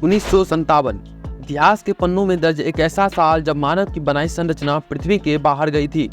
1957 इतिहास के पन्नों में दर्ज एक ऐसा साल जब मानव की बनाई संरचना पृथ्वी के बाहर गई थी।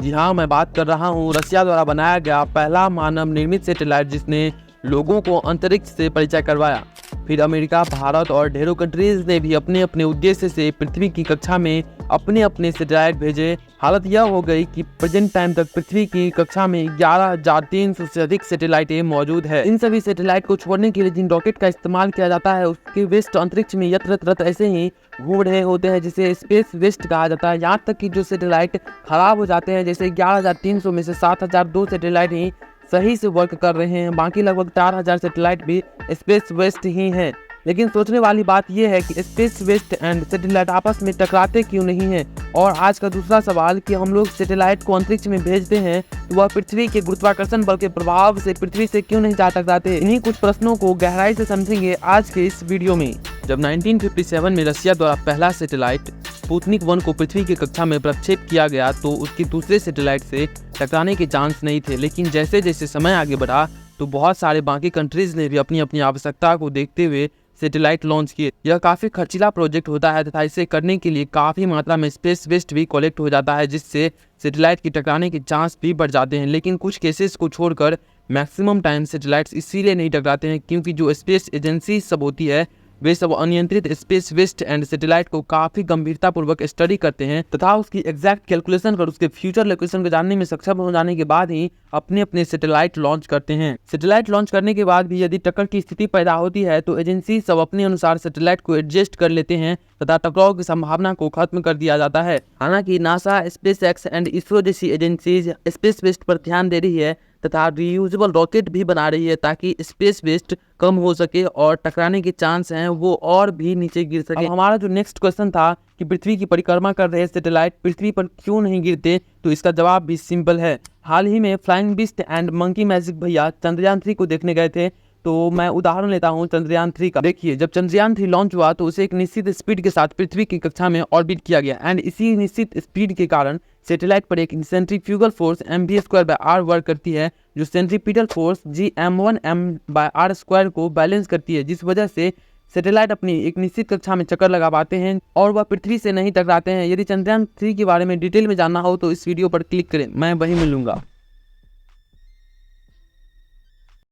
जी हाँ, मैं बात कर रहा हूँ रसिया द्वारा बनाया गया पहला मानव निर्मित सैटेलाइट जिसने लोगों को अंतरिक्ष से परिचय करवाया। फिर अमेरिका, भारत और ढेरों कंट्रीज ने भी अपने अपने उद्देश्य से पृथ्वी की कक्षा में अपने अपने सैटेलाइट भेजे। हालत यह हो गई कि प्रेजेंट टाइम तक पृथ्वी की कक्षा में 11,300 से अधिक सैटेलाइटें मौजूद है। इन सभी सैटेलाइट को छोड़ने के लिए जिन रॉकेट का इस्तेमाल किया जाता है उसके वेस्ट अंतरिक्ष में यत्र तत्र ऐसे ही घूम रहे होते हैं जिसे स्पेस वेस्ट कहा जाता है। यहाँ तक कि जो सैटेलाइट खराब हो जाते हैं, जैसे 11,300 में से 7,002 सैटेलाइट ही सही से वर्क कर रहे हैं, बाकी लगभग 4,000 सैटेलाइट भी स्पेस वेस्ट ही हैं। लेकिन सोचने वाली बात यह है कि स्पेस वेस्ट एंड सैटेलाइट आपस में टकराते क्यों नहीं हैं। और आज का दूसरा सवाल कि हम लोग सैटेलाइट को अंतरिक्ष में भेजते हैं तो वह पृथ्वी के गुरुत्वाकर्षण बल के प्रभाव से पृथ्वी से क्यों नहीं जा टकराते। इन्हीं कुछ प्रश्नों को गहराई से समझेंगे आज के इस वीडियो में। जब 1957 में रसिया द्वारा पहला सैटेलाइट स्पुतनिक 1 को पृथ्वी की कक्षा में प्रक्षेप किया गया तो उसके दूसरे सैटेलाइट से टकराने के चांस नहीं थे। लेकिन जैसे जैसे समय आगे बढ़ा तो बहुत सारे बाकी कंट्रीज ने भी अपनी अपनी आवश्यकता को देखते हुए सैटेलाइट लॉन्च किए। यह काफ़ी खर्चीला प्रोजेक्ट होता है तथा इसे करने के लिए काफ़ी मात्रा में स्पेस वेस्ट भी कलेक्ट हो जाता है, जिससे सैटेलाइट की टकराने के चांस भी बढ़ जाते हैं। लेकिन कुछ केसेस को छोड़कर मैक्सिमम टाइम सैटेलाइट्स इसीलिए नहीं टकराते हैं क्योंकि जो स्पेस एजेंसी सब होती है वे सब अनियंत्रित स्पेस वेस्ट एंड सैटेलाइट को काफ़ी गंभीरतापूर्वक स्टडी करते हैं तथा उसकी एग्जैक्ट कैलकुलेशन कर उसके फ्यूचर लोकेशन को जानने में सक्षम हो जाने के बाद ही अपने अपने सैटेलाइट लॉन्च करते हैं। सैटेलाइट लॉन्च करने के बाद भी यदि टक्कर की स्थिति पैदा होती है तो एजेंसी सब अपने अनुसार सैटेलाइट को एडजस्ट कर लेते हैं तथा टकराव की संभावना को खत्म कर दिया जाता है। हालांकि नासा, स्पेसएक्स एंड इसरो जैसी एजेंसीज स्पेस वेस्ट पर ध्यान दे रही है तथा रियूजेबल रॉकेट भी बना रही है ताकि स्पेस वेस्ट कम हो सके और टकराने के चांस हैं वो और भी नीचे गिर सके। अब हमारा जो नेक्स्ट क्वेश्चन था कि पृथ्वी की परिक्रमा कर रहे सैटेलाइट पृथ्वी पर क्यों नहीं गिरते, तो इसका जवाब भी सिंपल है। हाल ही में flying beast and monkey magic भैया चंद्रयान 3 को देखने गए थे, तो मैं उदाहरण लेता हूं चंद्रयान 3 का। देखिए, जब चंद्रयान 3 लॉन्च हुआ तो उसे एक निश्चित स्पीड के साथ पृथ्वी की कक्षा में ऑर्बिट किया गया एंड इसी निश्चित स्पीड के कारण सैटेलाइट पर एक सेंट्रीफ्यूगल फोर्स mv²/r वर्क करती है जो सेंट्रीपिटल फोर्स gm1m/r² को बैलेंस करती है, जिस वजह से सैटेलाइट अपनी एक निश्चित कक्षा में चक्कर लगा पाते हैं और वह पृथ्वी से नहीं टकराते हैं। यदि चंद्रयान 3 के बारे में डिटेल में जानना हो तो इस वीडियो पर क्लिक करें, मैं वहीं मिलूंगा।